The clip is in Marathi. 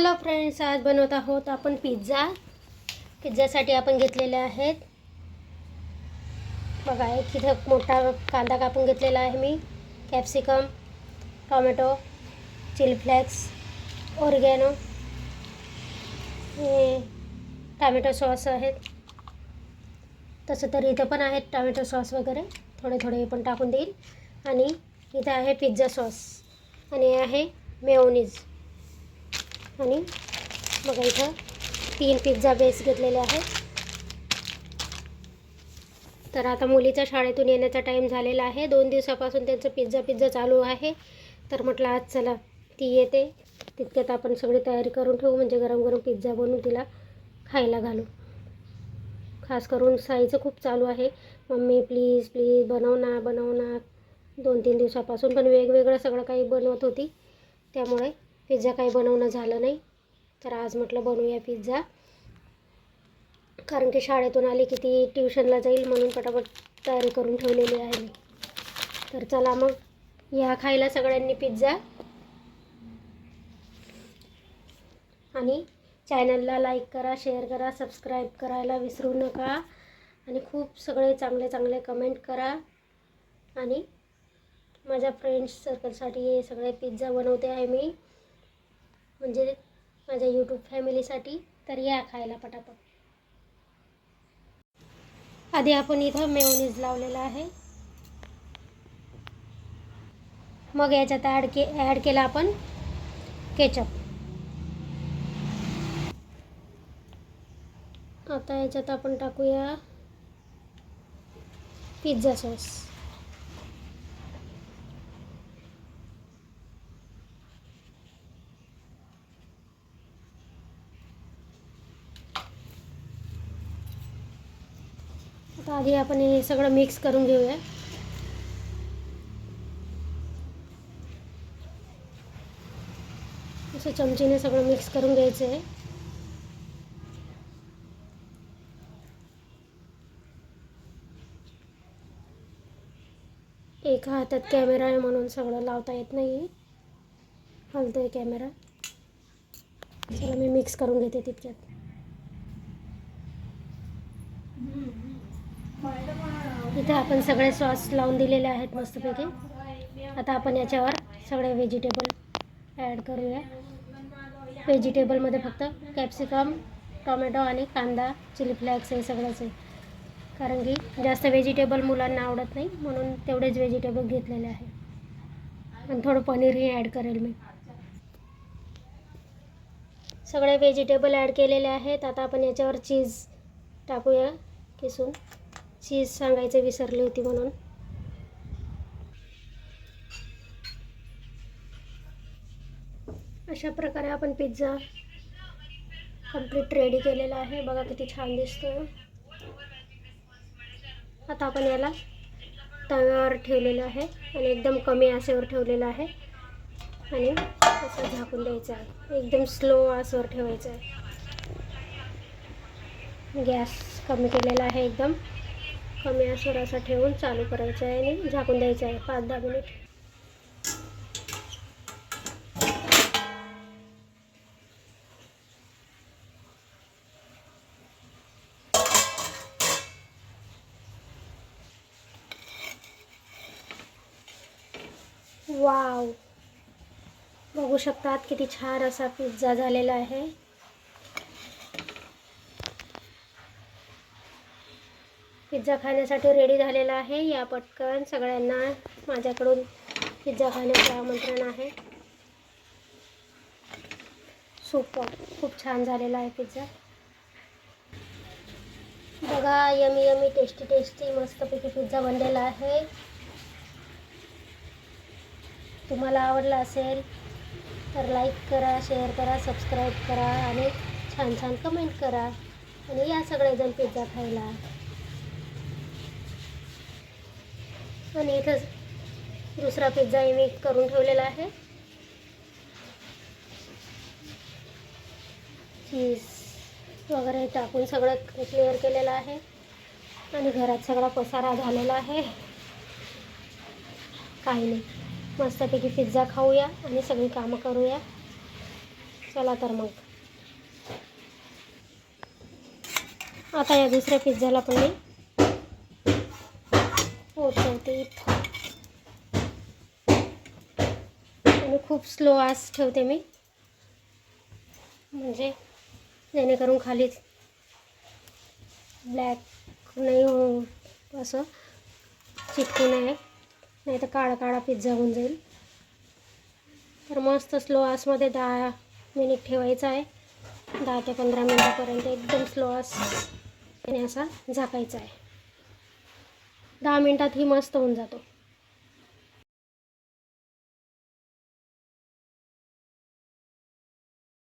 हॅलो फ्रेंड्स, आज बनवत आहोत आपण पिझ्झासाठी आपण घेतलेले आहेत बघा. एक इथं मोठा कांदा कापून घेतलेला आहे मी, capsicum, tomato, chilli flakes, oregano, tomato sauce आहेत. तसं तर इथं पण आहेत टोमॅटो सॉस वगैरे, थोडे थोडे पण टाकून देईल. आणि इथं आहे पिझ्झा सॉस आणि आहे मेयोनीज. आणि बघा इथं 3 पिझ्झा बेस घेतलेले आहेत. तर आता मुलीच्या शाळेतून येण्याचा टाईम झालेला आहे. 2 दिवसापासून त्यांचं पिझ्झा चालू आहे. तर म्हटलं आज चला ती येते तितक्यात आपण सगळी तयारी करून ठेवू, म्हणजे गरम गरम पिझ्झा बनवून तिला खायला घालू. खास करून साईचं खूप चालू आहे, मम्मी प्लीज प्लीज बनव ना. 2-3 दिवसापासून पण वेगवेगळं सगळं काही बनवत होती, त्यामुळे पिझ्झा काही बनवणं झालं नाही. तर आज म्हटलं बनवूया पिझ्झा, कारण की शाळेतून आली की ती ट्युशनला जाईल म्हणून पटापट तयारी करून ठेवलेली आहे मी. तर चला मग या खायला सगळ्यांनी पिझ्झा. आणि चॅनलला लाईक करा, शेअर करा, सबस्क्राईब करायला विसरू नका. आणि खूप सगळे चांगले चांगले कमेंट करा. आणि माझ्या फ्रेंड्स सर्कलसाठी हे सगळे पिझ्झा बनवते आहे मी, म्हणजे माझ्या यूट्यूब फॅमिलीसाठी. तर या खायला पटापट. आधी आपण इथं मेयोनीज लावलेला आहे, मग याच्यात ॲड केला आपण केचप. आता याच्यात आपण टाकूया पिझ्झा सॉस. आता आधी आपण हे सगळं मिक्स करून घेऊया. असं चमचीने सगळं मिक्स करून घ्यायचं आहे. एका हातात कॅमेरा आहे म्हणून सगळं लावता येत नाही, हलतोय कॅमेरा. चला मी मिक्स करून घेते तितक्यात. इथे आपण सगळे सॉस लावून दिलेले आहेत मस्तपैकी. आता आपण याच्यावर सगळे व्हेजिटेबल ॲड करूया. व्हेजिटेबलमध्ये फक्त कॅप्सिकम, टोमॅटो आणि कांदा, चिली फ्लेक्स हे सगळंच आहे, कारण की जास्त व्हेजिटेबल मुलांना आवडत नाही म्हणून तेवढेच व्हेजिटेबल घेतलेले आहे. आणि थोडं पनीरही ॲड करेल मी. सगळे व्हेजिटेबल ॲड केलेले आहेत. आता आपण याच्यावर चीज टाकूया किसून. चीज सांगायचं विसरली होती म्हणून. अशा प्रकारे आपण पिझ्झा कंप्लीट रेडी केलेला आहे. बघा किती छान दिसतोय. आता आपण याला तव्यावर ठेवलेलं आहे आणि एकदम कमी आचेवर ठेवलेलं आहे आणि असं झाकून द्यायचं आहे. एकदम स्लो आचेवर ठेवायचं आहे. गॅस कमी केलेला आहे, एकदम कमी आचेवर असं ठेवून चालू करायचं आहे आणि झाकून द्यायचं आहे 5-10 मिनिट. वाव, बघू शकतात किती छान असा पिझ्झा झालेला आहे. पिझ्झा खाण्यासाठी रेडी झालेला आहे. या पटकन सगळ्यांना माझ्याकडून पिझ्झा खाण्याचे आमंत्रण आहे. सुपर, खूप छान झालेला आहे पिझ्झा. बघा, यमी यमी टेस्टी मस्तपैकी पिझ्झा बनलेला आहे. तुम्हाला आवडला असेल तर लाईक करा, शेअर करा, सबस्क्राईब करा आणि छान छान कमेंट करा. आणि या सगळेजण पिझ्झा खायला. आणि इथं दुसरा पिझ्झा मी करून ठेवलेला आहे. चीज वगैरे टाकून सगळं क्लिअर केलेलं आहे. आणि घरात सगळा पसारा झालेला आहे. काही नाही, मस्तपैकी पिझ्झा खाऊया आणि सगळी कामं करूया. चला तर मग आता या दुसऱ्या पिझ्झाला पण मी पोचवते इथं आणि खूप स्लो आच ठेवते मी, म्हणजे जेणेकरून खाली ब्लॅक नाही हो असं चिटकू नये, नाही तर काळा काळा पिझ्झा होऊन जाईल. तर मस्त स्लो आचमध्ये 10 मिनिट ठेवायचं आहे. 10 ते 15 मिनिटापर्यंत एकदम स्लो आच आणि असा झाकायचा आहे. 10 मिनिटात ही मस्त होऊन जातो.